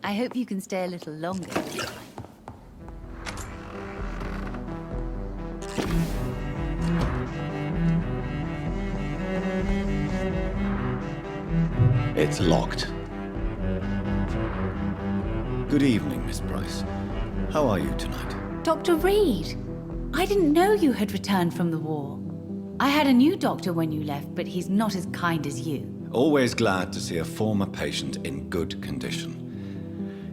I hope you can stay a little longer this time. It's locked. Good evening, Miss Price. How are you tonight? Dr. Reed! I didn't know you had returned from the war. I had a new doctor when you left, but he's not as kind as you. Always glad to see a former patient in good condition.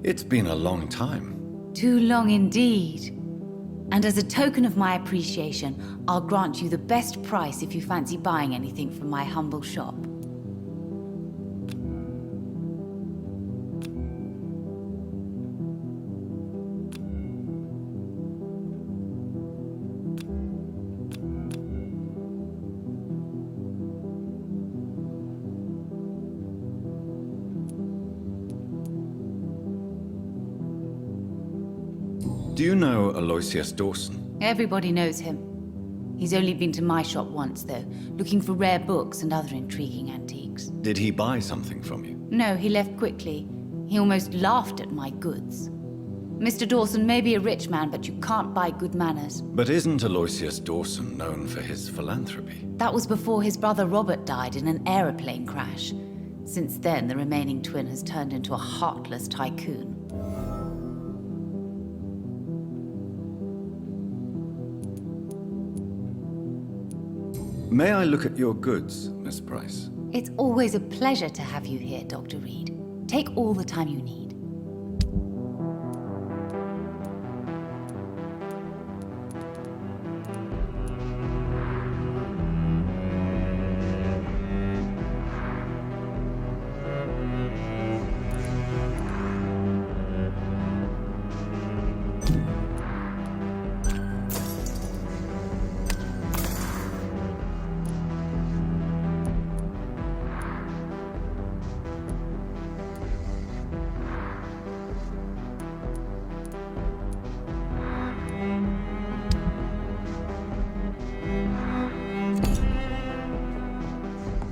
It's been a long time. Too long indeed. And as a token of my appreciation, I'll grant you the best price if you fancy buying anything from my humble shop. Do you know Aloysius Dawson? Everybody knows him. He's only been to my shop once, though, looking for rare books and other intriguing antiques. Did he buy something from you? No, he left quickly. He almost laughed at my goods. Mr. Dawson may be a rich man, but you can't buy good manners. But isn't Aloysius Dawson known for his philanthropy? That was before his brother Robert died in an aeroplane crash. Since then, the remaining twin has turned into a heartless tycoon. May I look at your goods, Miss Price? It's always a pleasure to have you here, Dr. Reed. Take all the time you need.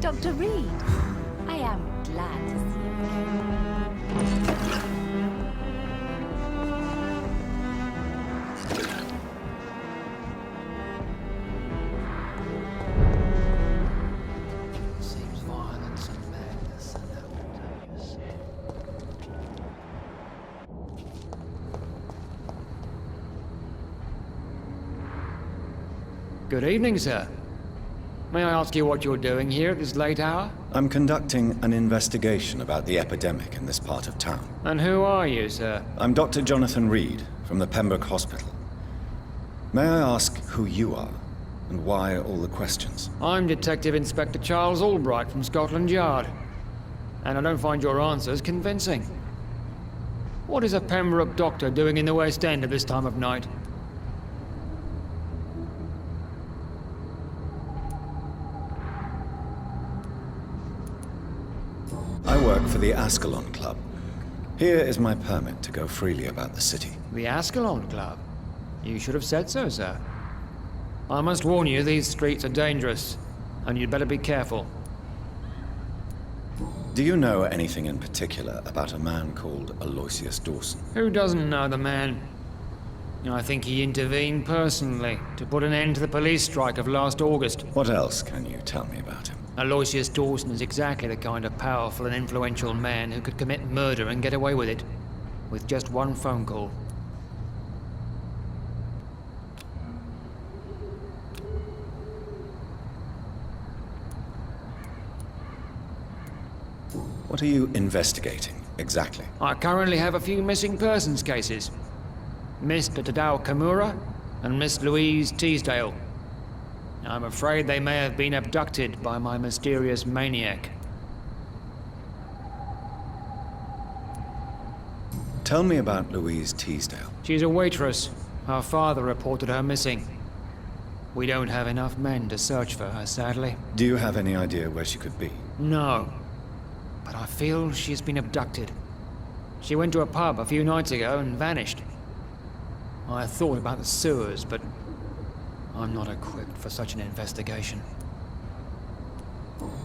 Dr. Reed, I am glad to see you again. Seems violence and madness and outrageous. Good evening, sir. May I ask you what you're doing here at this late hour? I'm conducting an investigation about the epidemic in this part of town. And who are you, sir? I'm Dr. Jonathan Reed from the Pembroke Hospital. May I ask who you are and why all the questions? I'm Detective Inspector Charles Albright from Scotland Yard. And I don't find your answers convincing. What is a Pembroke doctor doing in the West End at this time of night? I work for the Ascalon Club. Here is my permit to go freely about the city. The Ascalon Club? You should have said so, sir. I must warn you, these streets are dangerous, and you'd better be careful. Do you know anything in particular about a man called Aloysius Dawson? Who doesn't know the man? I think he intervened personally to put an end to the police strike of last August. What else can you tell me about him? Aloysius Dawson is exactly the kind of powerful and influential man who could commit murder and get away with it, with just one phone call. What are you investigating, exactly? I currently have a few missing persons cases. Mr. Tadao Kimura and Miss Louise Teasdale. I'm afraid they may have been abducted by my mysterious maniac. Tell me about Louise Teasdale. She's a waitress. Her father reported her missing. We don't have enough men to search for her, sadly. Do you have any idea where she could be? No. But I feel she's been abducted. She went to a pub a few nights ago and vanished. I thought about the sewers, but I'm not equipped for such an investigation.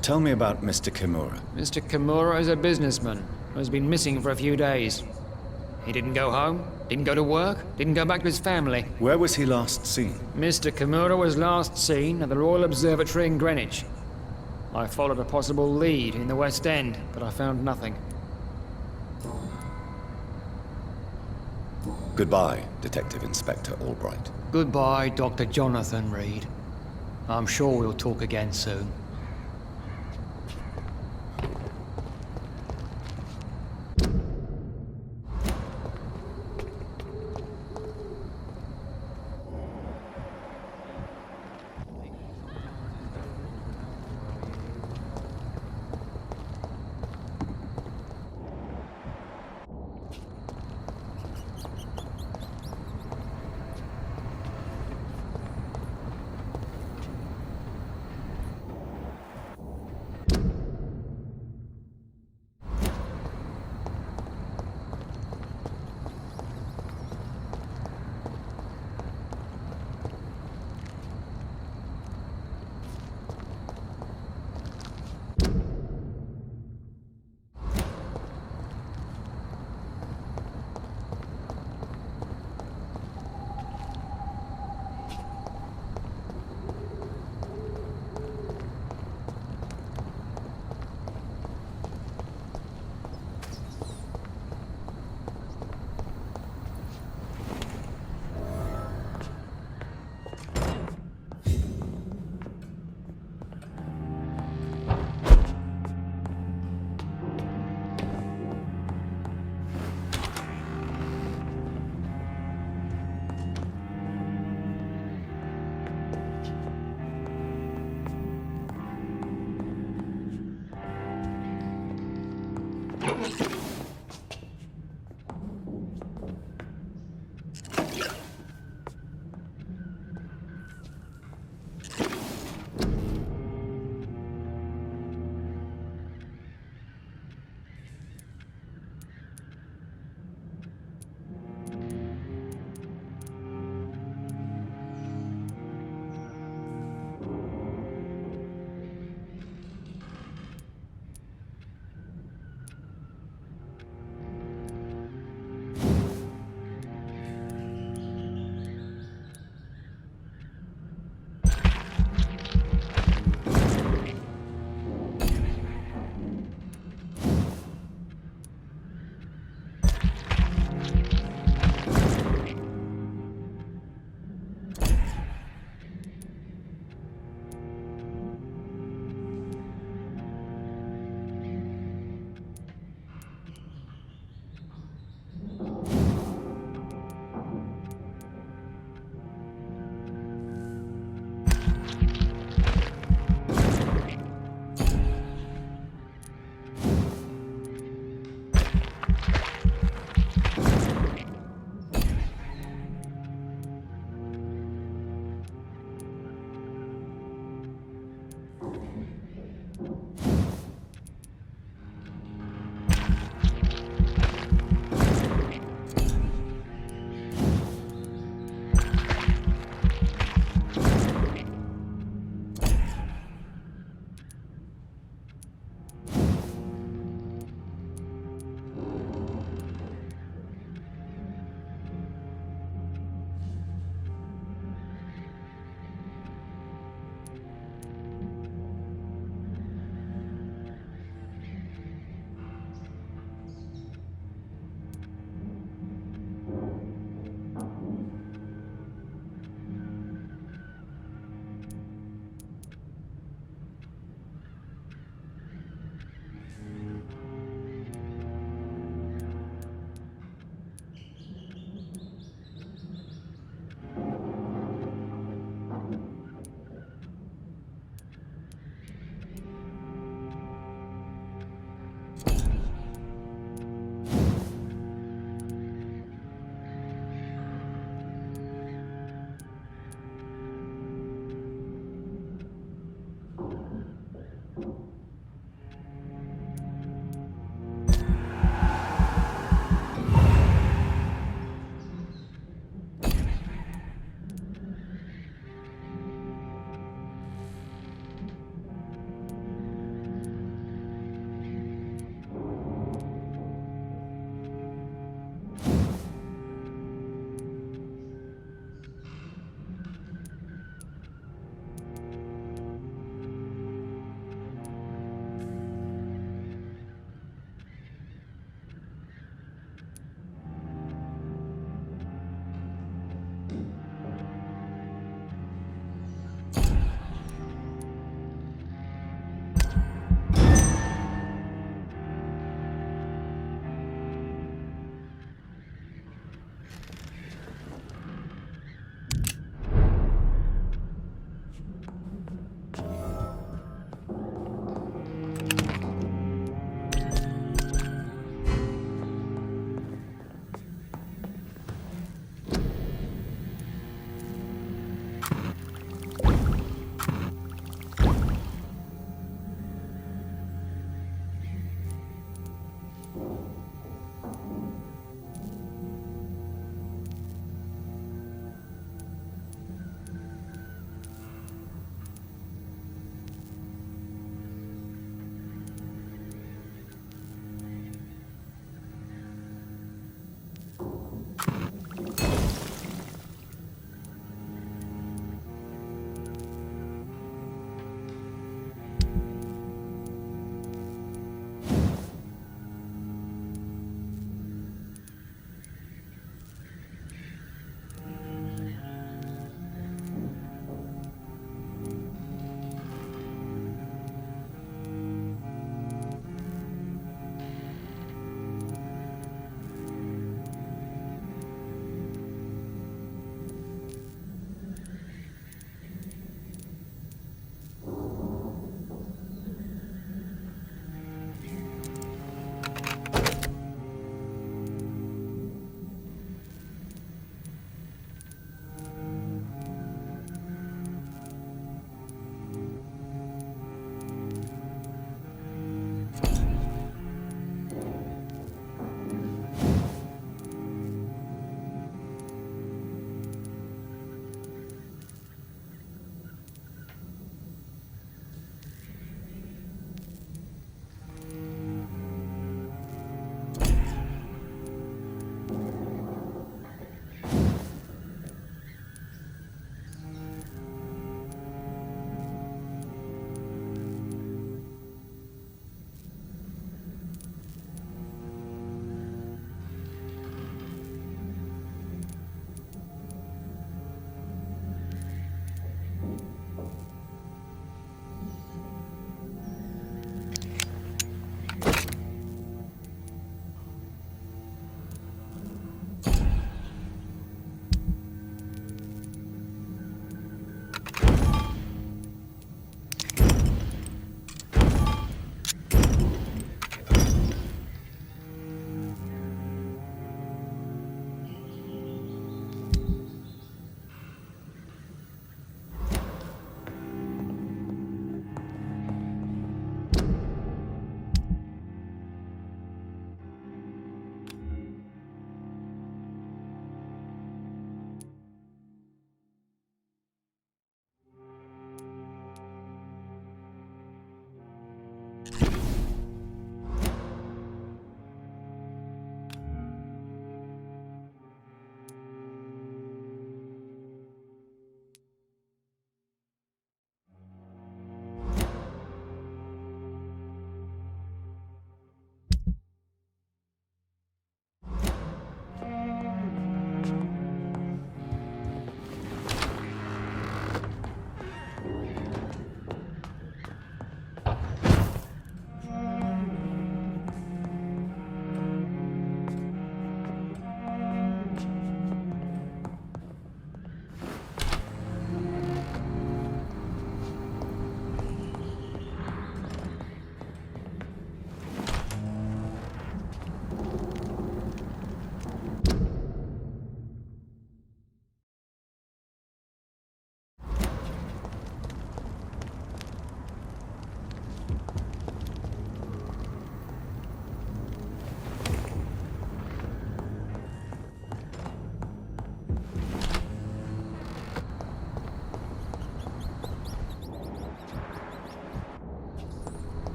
Tell me about Mr. Kimura. Mr. Kimura is a businessman who has been missing for a few days. He didn't go home, didn't go to work, didn't go back to his family. Where was he last seen? Mr. Kimura was last seen at the Royal Observatory in Greenwich. I followed a possible lead in the West End, but I found nothing. Goodbye, Detective Inspector Albright. Goodbye, Dr. Jonathan Reed. I'm sure we'll talk again soon.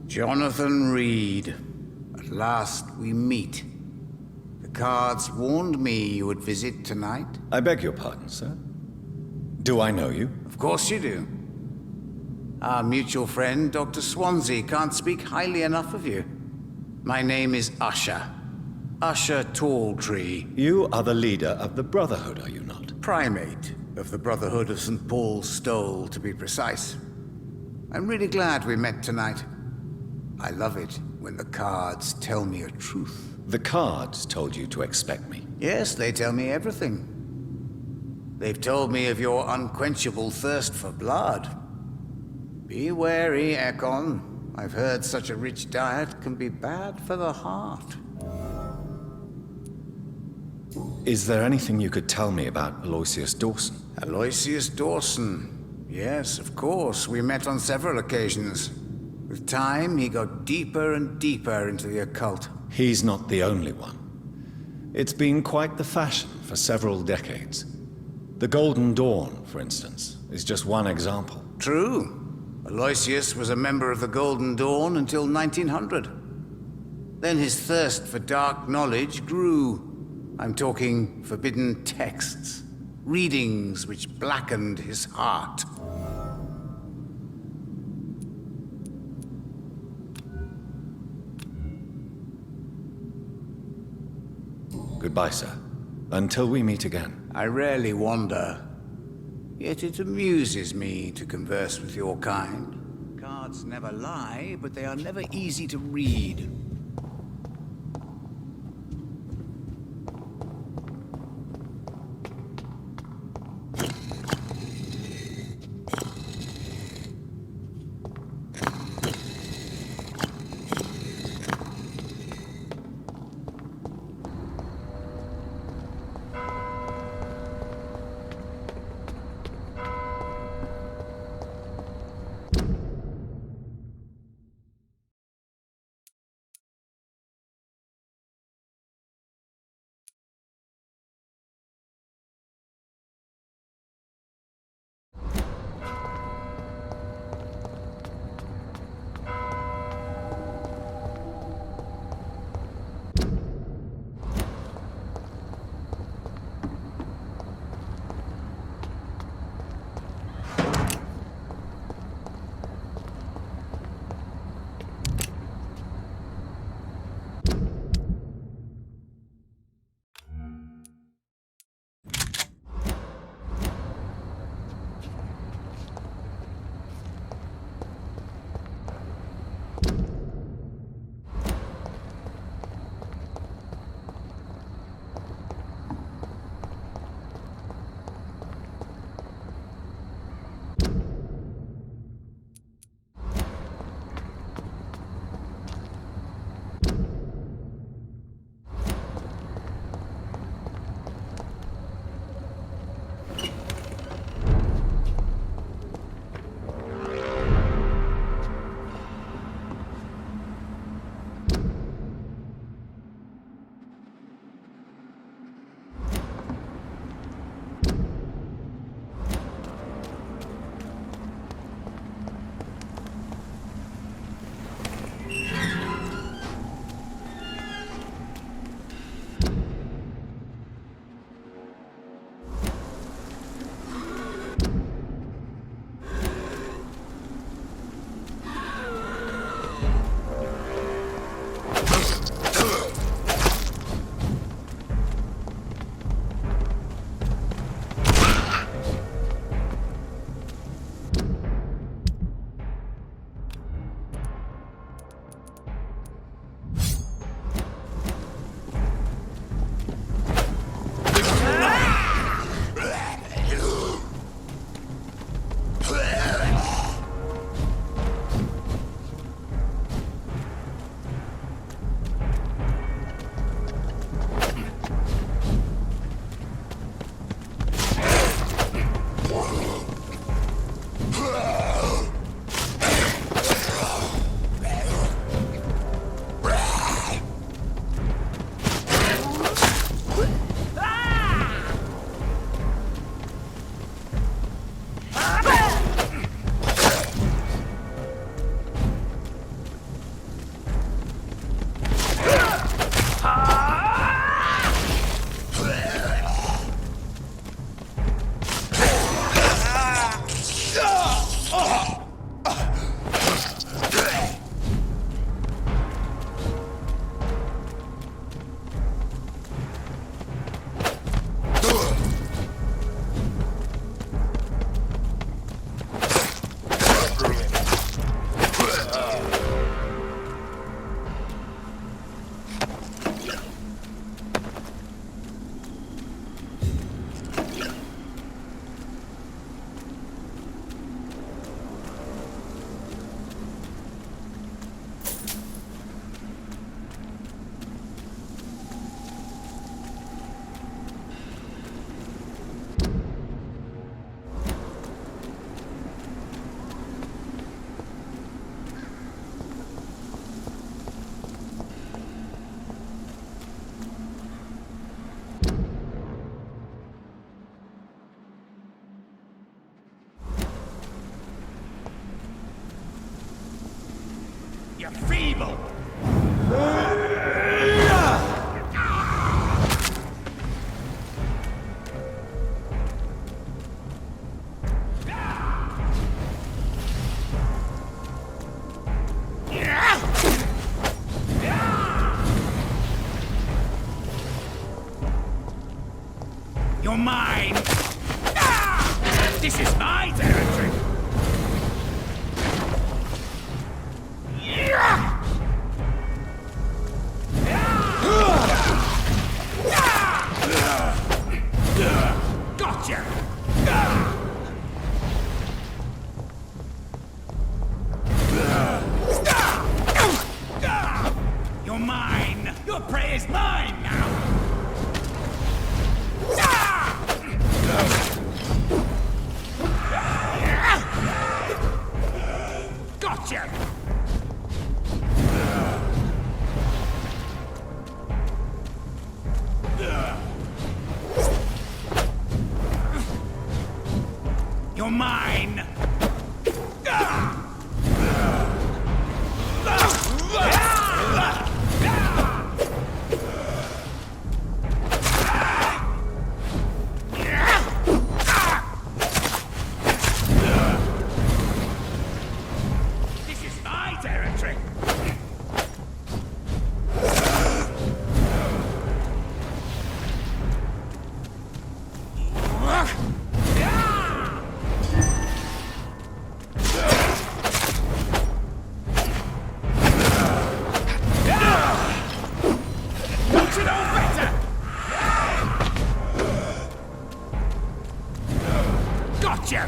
Jonathan Reed. At last we meet. The cards warned me you would visit tonight. I beg your pardon, sir. Do I know you? Of course you do. Our mutual friend, Dr. Swansea, can't speak highly enough of you. My name is Usher. Usher Talltree. You are the leader of the Brotherhood, are you not? Primate of the Brotherhood of St. Paul's Stole, to be precise. I'm really glad we met tonight. I love it when the cards tell me a truth. The cards told you to expect me. Yes, they tell me everything. They've told me of your unquenchable thirst for blood. Be wary, Ekon. I've heard such a rich diet can be bad for the heart. Is there anything you could tell me about Aloysius Dawson? Aloysius Dawson. Yes, of course. We met on several occasions. With time, he got deeper and deeper into the occult. He's not the only one. It's been quite the fashion for several decades. The Golden Dawn, for instance, is just one example. True. Aloysius was a member of the Golden Dawn until 1900. Then his thirst for dark knowledge grew. I'm talking forbidden texts, readings which blackened his heart. Goodbye, sir. Until we meet again. I rarely wander, yet it amuses me to converse with your kind. Cards never lie, but they are never easy to read. You're feeble! You're mine! This is my territory! Gotcha! You're mine! Your prey is mine now! Gotcha! You're mine! This is my territory! Don't you know better? Gotcha!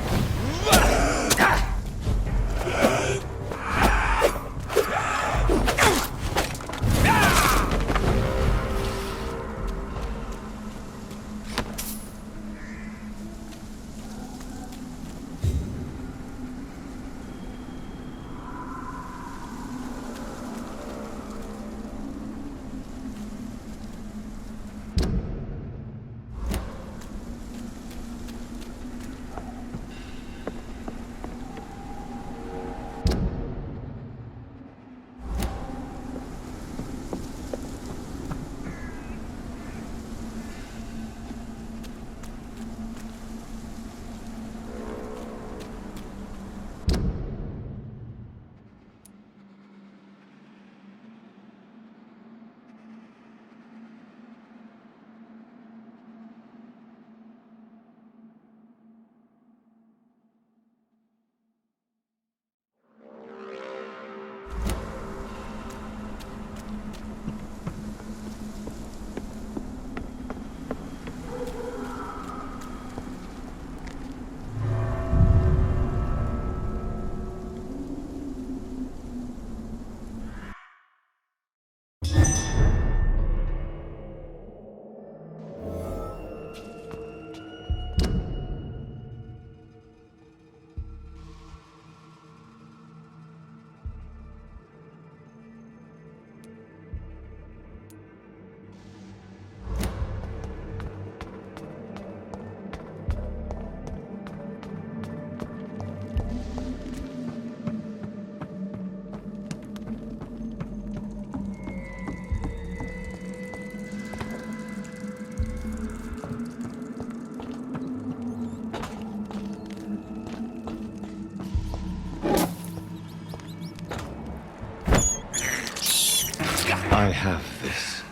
I have this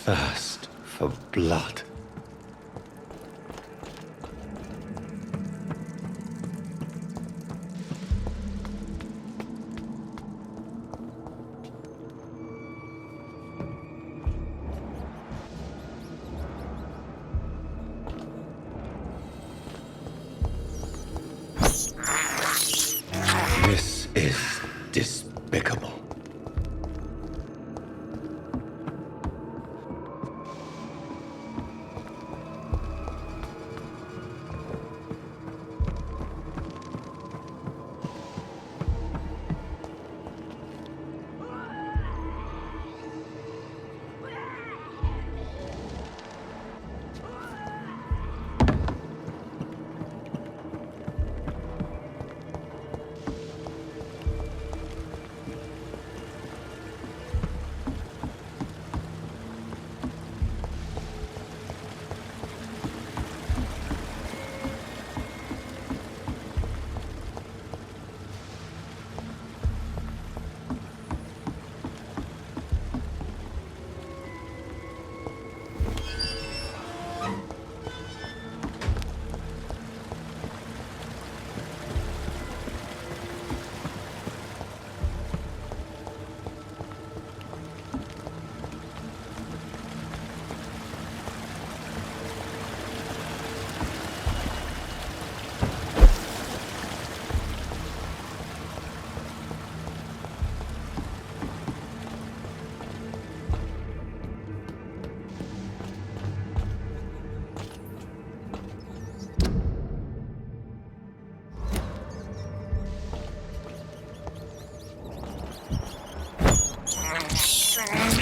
thirst for blood. This is despicable.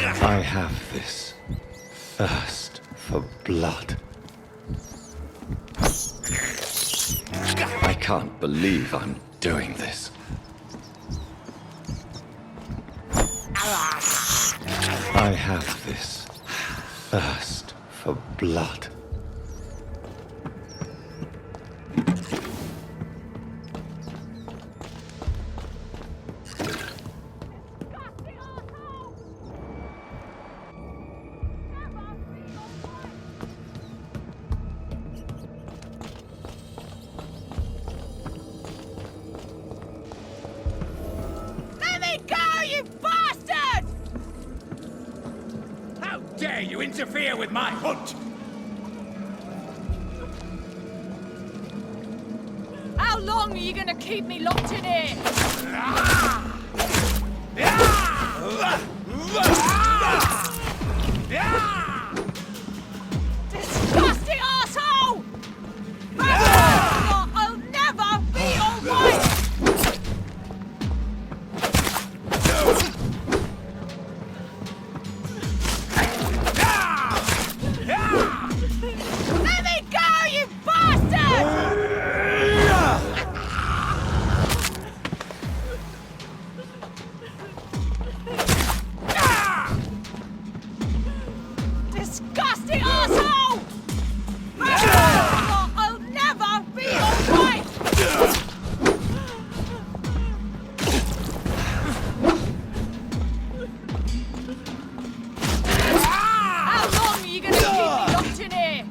I have this thirst for blood. I can't believe I'm doing this. I have this thirst for blood. Dare you interfere with my hunt? How long are you gonna keep me locked in here? Disgusting asshole! I'll never be alright! Let me go, you bastard! Disgusting asshole! I'll never be alright! How long are you gonna keep me locked in here?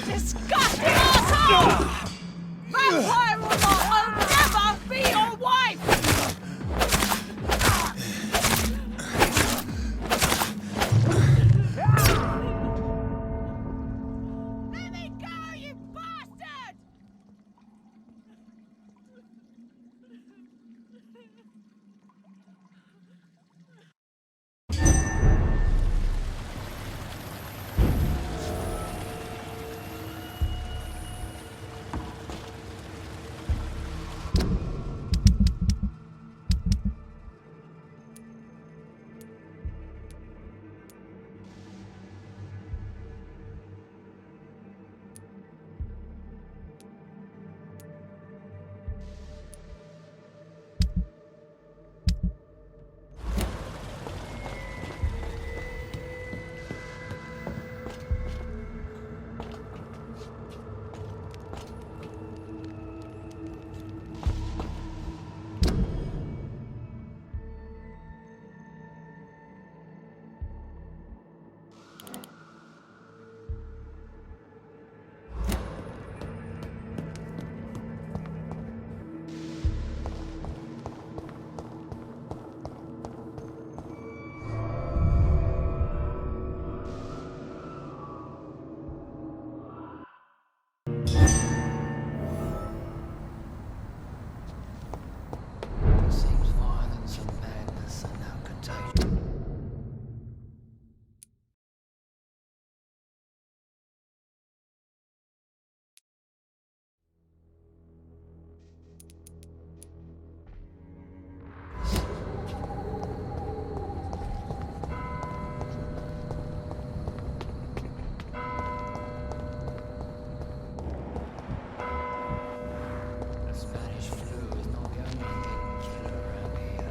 Disgusting asshole! Vampire or not, I'll never be your wife! Let me go, you bastard! Seems violence and madness are now contagious. The Spanish flu is not the only hidden killer around here.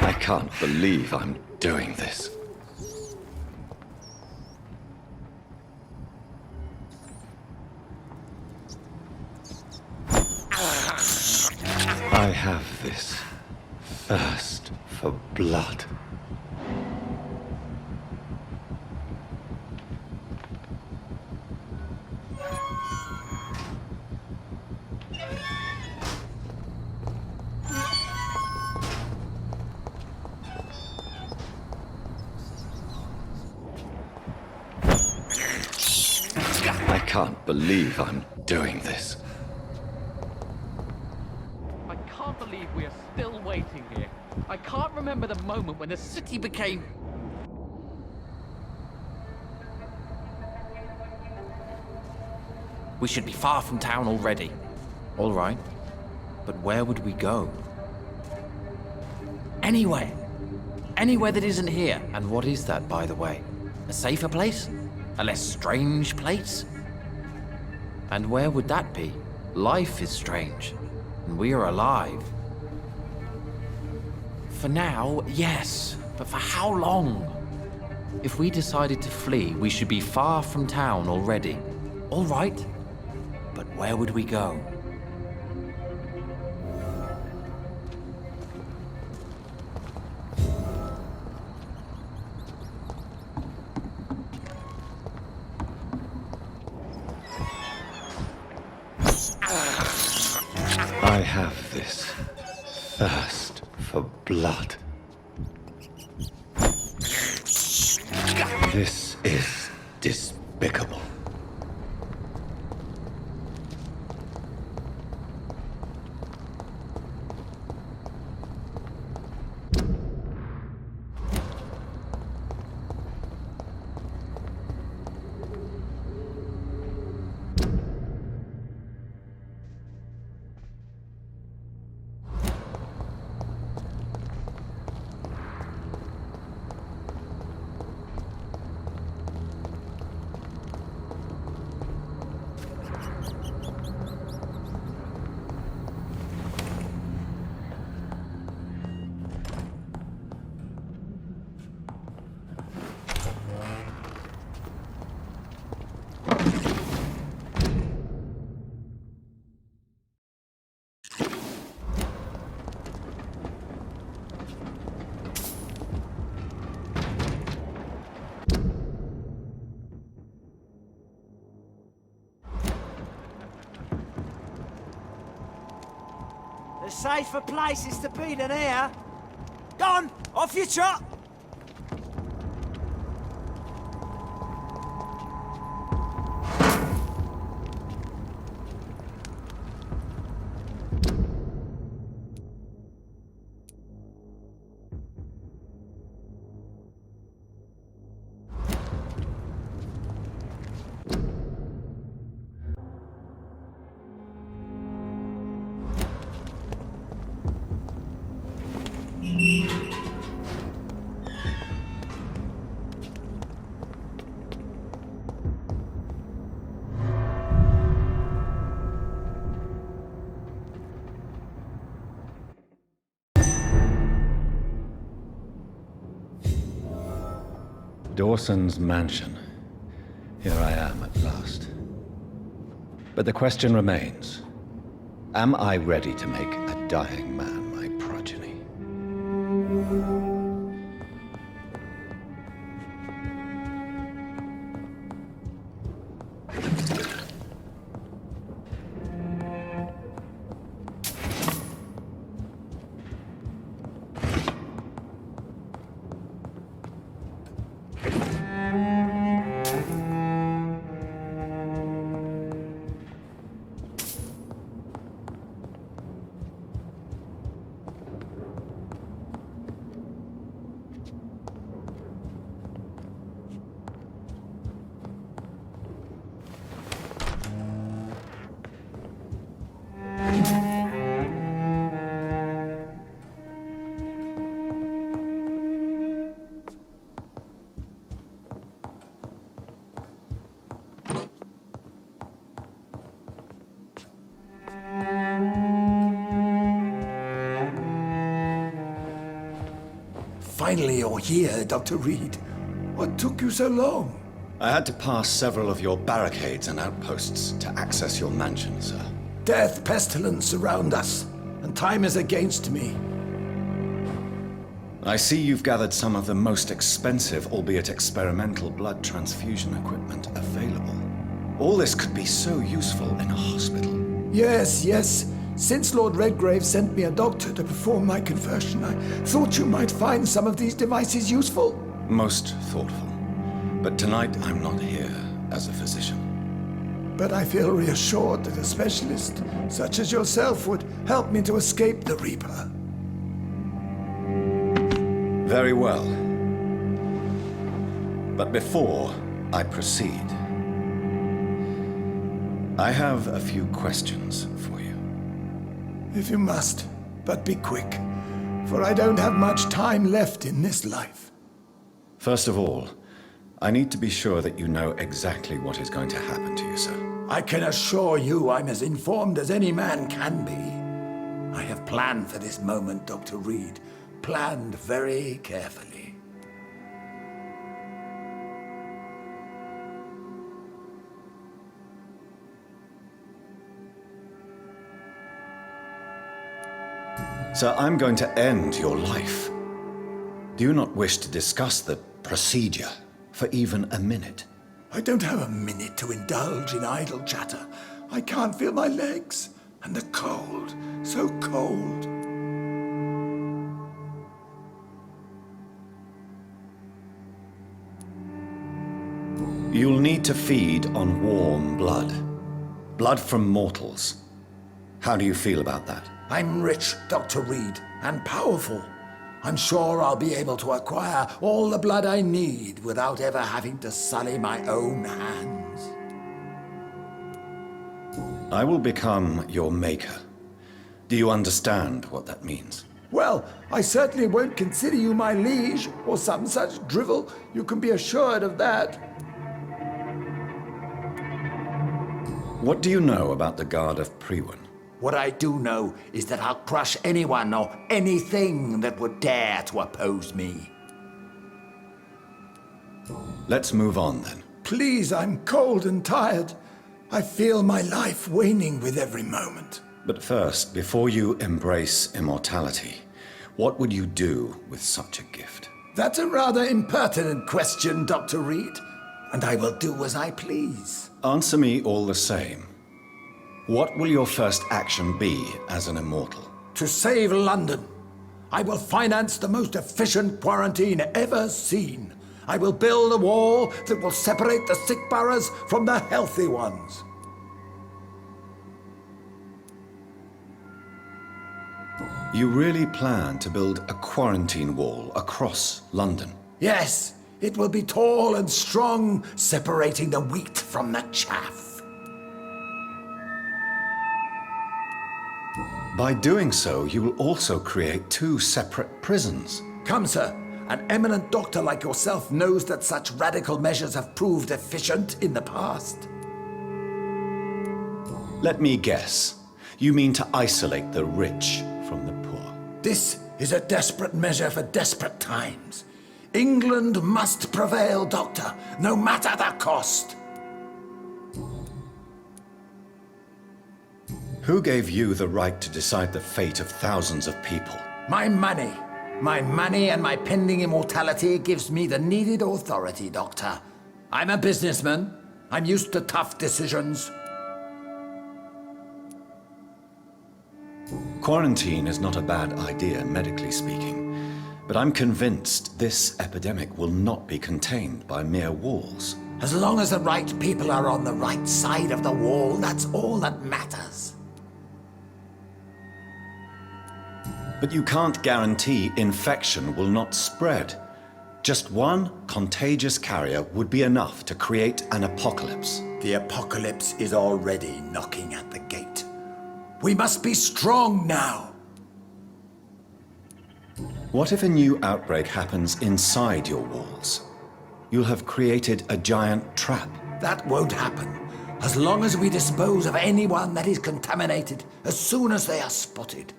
I can't believe I'm doing this. I have this thirst for blood. I can't believe I'm doing this. I can't believe we are still waiting here. I can't remember the moment when the city became... We should be far from town already. All right. But where would we go? Anywhere. Anywhere that isn't here. And what is that, by the way? A safer place? A less strange place? And where would that be? Life is strange. And we are alive. For now, yes. But for how long? If we decided to flee, we should be far from town already. All right. But where would we go? I have this thirst for blood. This is despicable. There's safer places to be than here. Go on, off you trot! Dawson's mansion. Here I am at last. But the question remains, am I ready to make a dying man my progeny? Finally you're here, Dr. Reed. What took you so long? I had to pass several of your barricades and outposts to access your mansion, sir. Death, pestilence surround us, and time is against me. I see you've gathered some of the most expensive, albeit experimental, blood transfusion equipment available. All this could be so useful in a hospital. Yes, yes. Since Lord Redgrave sent me a doctor to perform my conversion, I thought you might find some of these devices useful. Most thoughtful. But tonight I'm not here as a physician. but I feel reassured that a specialist such as yourself would help me to escape the Reaper. Very well. But before I proceed, I have a few questions for you. If you must, but be quick, for I don't have much time left in this life. First of all, I need to be sure that you know exactly what is going to happen to you, sir. I can assure you I'm as informed as any man can be. I have planned for this moment, Dr. Reed. Planned very carefully. Sir, I'm going to end your life. Do you not wish to discuss the procedure for even a minute? I don't have a minute to indulge in idle chatter. I can't feel my legs, and the cold, so cold. You'll need to feed on warm blood. Blood from mortals. How do you feel about that? I'm rich, Dr. Reed, and powerful. I'm sure I'll be able to acquire all the blood I need without ever having to sully my own hands. I will become your maker. Do you understand what that means? Well, I certainly won't consider you my liege, or some such drivel. You can be assured of that. What do you know about the Guard of Priwen? What I do know is that I'll crush anyone or anything that would dare to oppose me. Let's move on, then. Please, I'm cold and tired. I feel my life waning with every moment. But first, before you embrace immortality, what would you do with such a gift? That's a rather impertinent question, Dr. Reed, and I will do as I please. Answer me all the same. What will your first action be as an immortal? To save London. I will finance the most efficient quarantine ever seen. I will build a wall that will separate the sick boroughs from the healthy ones. You really plan to build a quarantine wall across London? Yes, it will be tall and strong, separating the wheat from the chaff. By doing so, you will also create two separate prisons. Come, sir. An eminent doctor like yourself knows that such radical measures have proved efficient in the past. Let me guess. You mean to isolate the rich from the poor? This is a desperate measure for desperate times. England must prevail, Doctor, no matter the cost. Who gave you the right to decide the fate of thousands of people? My money. My money and my pending immortality gives me the needed authority, Doctor. I'm a businessman. I'm used to tough decisions. Quarantine is not a bad idea, medically speaking. But I'm convinced this epidemic will not be contained by mere walls. As long as the right people are on the right side of the wall, that's all that matters. But you can't guarantee infection will not spread. Just one contagious carrier would be enough to create an apocalypse. The apocalypse is already knocking at the gate. We must be strong now. What if a new outbreak happens inside your walls? You'll have created a giant trap. That won't happen. As long as we dispose of anyone that is contaminated as soon as they are spotted.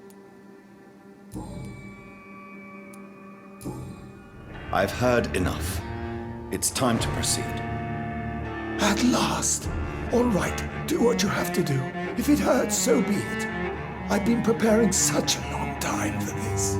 I've heard enough. It's time to proceed. At last. All right, do what you have to do. If it hurts, so be it. I've been preparing such a long time for this.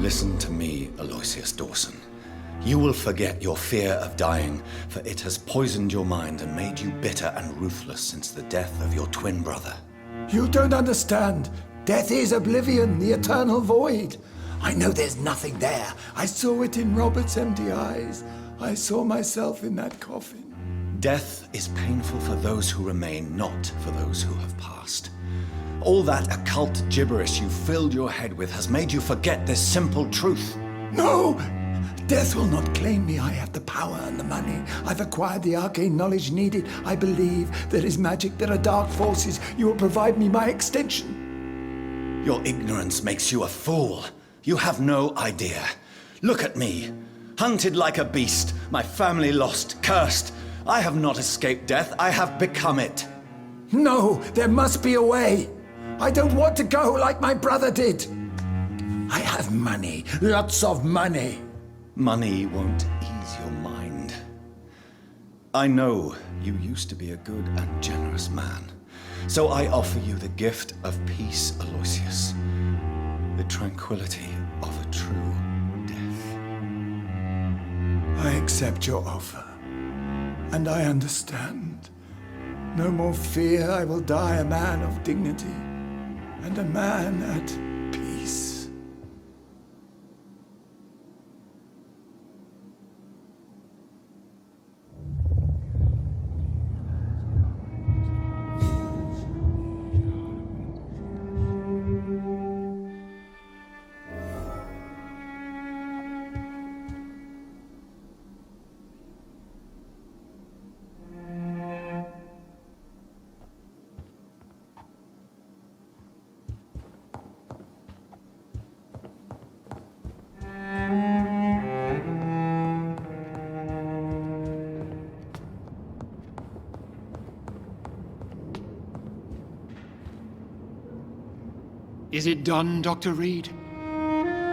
Listen to me, Aloysius Dawson. You will forget your fear of dying, for it has poisoned your mind and made you bitter and ruthless since the death of your twin brother. You don't understand. Death is oblivion, the eternal void. I know there's nothing there. I saw it in Robert's empty eyes. I saw myself in that coffin. Death is painful for those who remain, not for those who have passed. All that occult gibberish you filled your head with has made you forget this simple truth. No! Death will not claim me. I have the power and the money. I've acquired the arcane knowledge needed. I believe there is magic, there are dark forces. You will provide me my extension. Your ignorance makes you a fool. You have no idea. Look at me. Hunted like a beast, my family lost, cursed. I have not escaped death, I have become it. No, there must be a way. I don't want to go like my brother did. I have money, lots of money. Money won't ease your mind. I know you used to be a good and generous man, so I offer you the gift of peace, Aloysius. The tranquility of a true death. I accept your offer, and I understand. No more fear, I will die a man of dignity, and a man at peace. Is it done, Dr. Reed?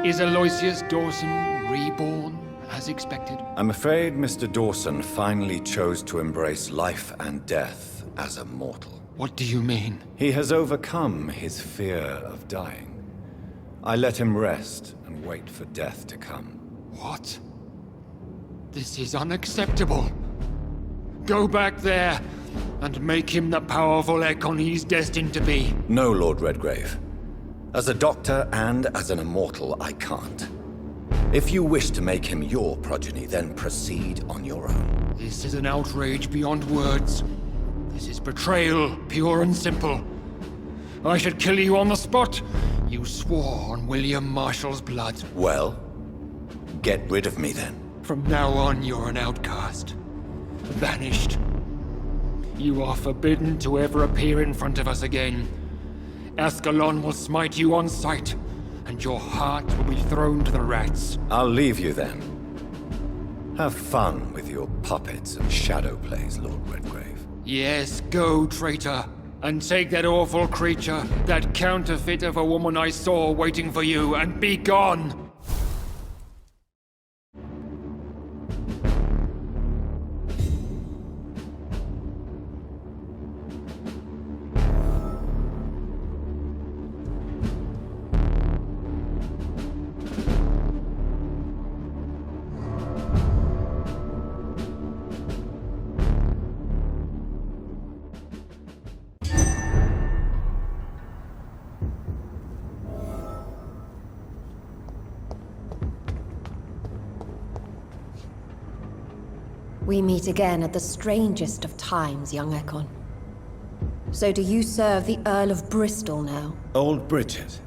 Is Aloysius Dawson reborn, as expected? I'm afraid Mr. Dawson finally chose to embrace life and death as a mortal. What do you mean? He has overcome his fear of dying. I let him rest and wait for death to come. What? This is unacceptable. Go back there and make him the powerful Ekon he's destined to be. No, Lord Redgrave. As a doctor and as an immortal, I can't. If you wish to make him your progeny, then proceed on your own. This is an outrage beyond words. This is betrayal, pure and simple. I should kill you on the spot. You swore on William Marshall's blood. Well, get rid of me then. From now on, you're an outcast. Vanished. You are forbidden to ever appear in front of us again. Ascalon will smite you on sight, and your heart will be thrown to the rats. I'll leave you then. Have fun with your puppets and shadow plays, Lord Redgrave. Yes, go, traitor, and take that awful creature, that counterfeit of a woman I saw waiting for you, and be gone! We meet again at the strangest of times, young Ekon. So do you serve the Earl of Bristol now? Old Bridget.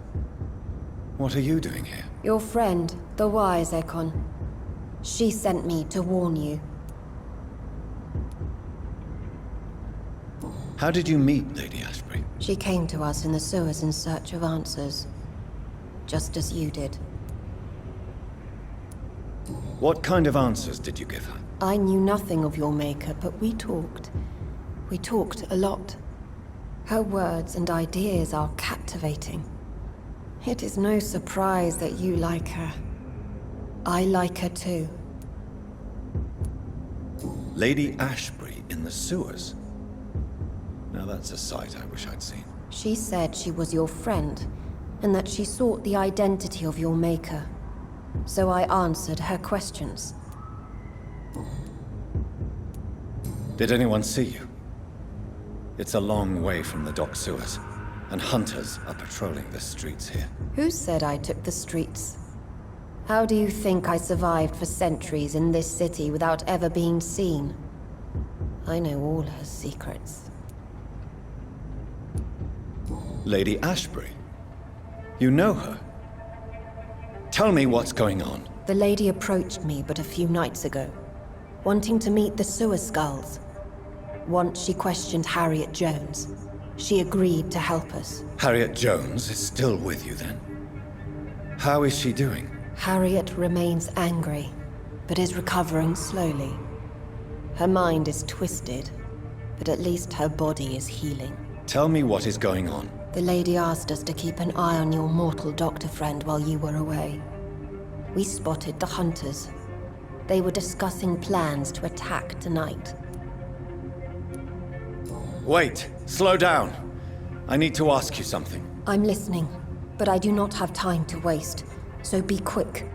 What are you doing here? Your friend, the wise Ekon. She sent me to warn you. How did you meet Lady Ashbury? She came to us in the sewers in search of answers. Just as you did. What kind of answers did you give her? I knew nothing of your maker, but we talked. We talked a lot. Her words and ideas are captivating. It is no surprise that you like her. I like her too. Lady Ashbury in the sewers? Now that's a sight I wish I'd seen. She said she was your friend, and that she sought the identity of your maker. So I answered her questions. Did anyone see you? It's a long way from the dock sewers, and hunters are patrolling the streets here. Who said I took the streets? How do you think I survived for centuries in this city without ever being seen? I know all her secrets. Lady Ashbury? You know her? Tell me what's going on. The lady approached me but a few nights ago, wanting to meet the sewer skulls. Once she questioned Harriet Jones. She agreed to help us. Harriet Jones is still with you then? How is she doing? Harriet remains angry, but is recovering slowly. Her mind is twisted, but at least her body is healing. Tell me what is going on. The lady asked us to keep an eye on your mortal doctor friend while you were away. We spotted the hunters. They were discussing plans to attack tonight. Wait, slow down. I need to ask you something. I'm listening, but I do not have time to waste, so be quick.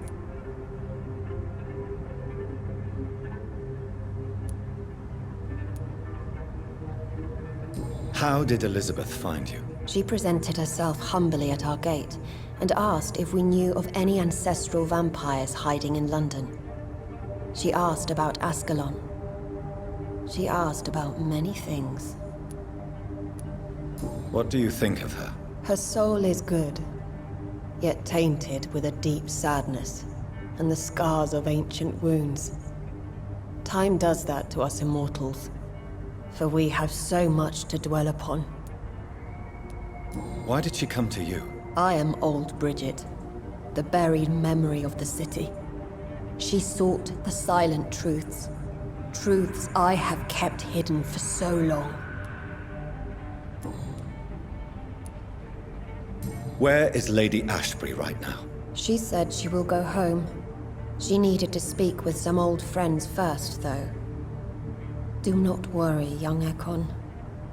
How did Elizabeth find you? She presented herself humbly at our gate and asked if we knew of any ancestral vampires hiding in London. She asked about Ascalon. She asked about many things. What do you think of her? Her soul is good, yet tainted with a deep sadness and the scars of ancient wounds. Time does that to us immortals, for we have so much to dwell upon. Why did she come to you? I am old Bridget, the buried memory of the city. She sought the silent truths, truths I have kept hidden for so long. Where is Lady Ashbury right now? She said she will go home. She needed to speak with some old friends first, though. Do not worry, young Ekon.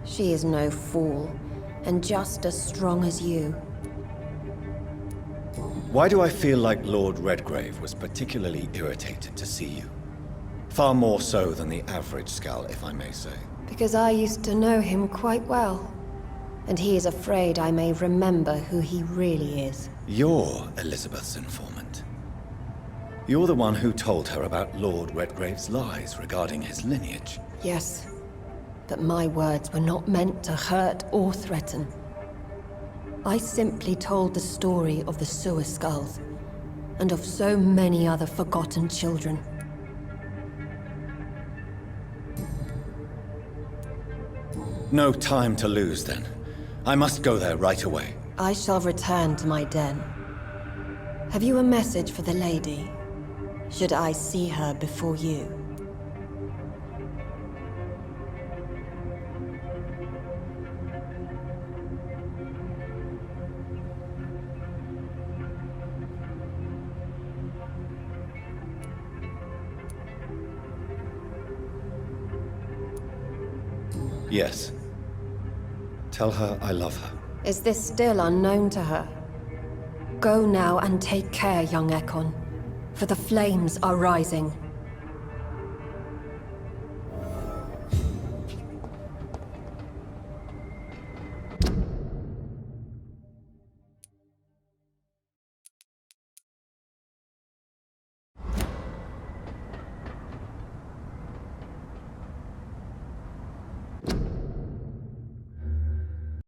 She is no fool, and just as strong as you. Why do I feel like Lord Redgrave was particularly irritated to see you? Far more so than the average Skull, if I may say. Because I used to know him quite well. And he is afraid I may remember who he really is. You're Elizabeth's informant. You're the one who told her about Lord Redgrave's lies regarding his lineage. Yes, but my words were not meant to hurt or threaten. I simply told the story of the sewer skulls, and of so many other forgotten children. No time to lose, then. I must go there right away. I shall return to my den. Have you a message for the lady? Should I see her before you? Yes. Tell her I love her. Is this still unknown to her? Go now and take care, young Ekon, for the flames are rising.